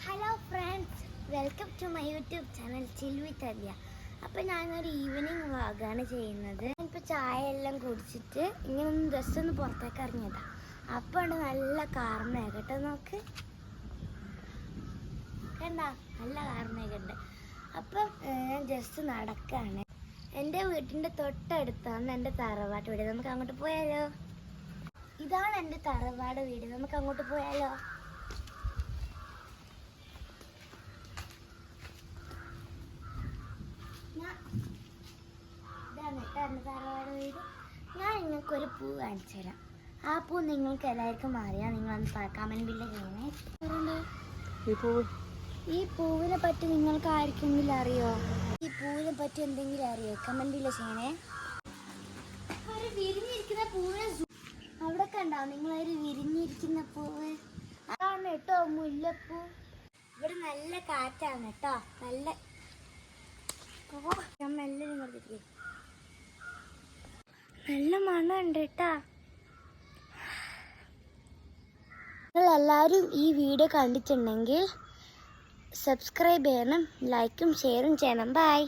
Hello friends, welcome to my YouTube channel chill with Alya. അപ്പോൾ ഞാനൊരു evening വ്ളോഗാണ് ചെയ്യുന്നത്. ഇപ്പോൾ ചായ എല്ലാം കുടിച്ചിട്ട് ഇങ്ങനെ ഒന്ന് ജസ്റ്റ് ഒന്ന് പുറത്തേക്ക് ഇറങ്ങിയതാണ്. അപ്പോൾ ഉണ്ട് നല്ല കാർമേഘ കേട്ടോ, നോക്ക് കണ്ട, നല്ല കാർമേഘ ഉണ്ട്. അപ്പം ഞാൻ ജസ്റ്റ് നടക്കുകയാണ്. എൻ്റെ വീട്ടിൻ്റെ തൊട്ടടുത്താണ് എൻ്റെ തറവാട് വീട്. നമുക്ക് അങ്ങോട്ട് പോയാലോ? ഇതാണ് എൻ്റെ തറവാട് വീട്, നമുക്ക് അങ്ങോട്ട് പോയാലോ? ഇതാണ് തറവാട് വീട്. ഞാൻ നിങ്ങൾക്കൊരു പൂ കാണിച്ചു തരാം. ആ പൂ നിങ്ങൾക്ക് എല്ലാവർക്കും അറിയാം. നിങ്ങളൊന്ന് കമൻറ്റിൽ ചെയ്യണേ. ഈ പൂവിനെ പറ്റി നിങ്ങൾക്ക് ആർക്കെങ്കിലും അറിയോ? ഈ പൂവിനെ പറ്റി എന്തെങ്കിലും അറിയോ? കമൻറ്റിൽ ചെയ്യണേ. ഒരു വിരിഞ്ഞിരിക്കുന്ന പൂവിനെ അവിടെ കണ്ടോ? നിങ്ങളൊരു വിരിഞ്ഞിരിക്കുന്ന പൂവ് അതാണ് കേട്ടോ, മുല്ലപ്പൂ. ഇവിടെ നല്ല കാറ്റാണ് കേട്ടോ, നല്ല നല്ല മണമുണ്ട് കേട്ടാ. നിങ്ങളെല്ലാവരും ഈ വീഡിയോ കണ്ടിട്ടുണ്ടെങ്കിൽ സബ്സ്ക്രൈബ് ചെയ്യണം, ലൈക്കും ഷെയറും ചെയ്യണം. ബൈ.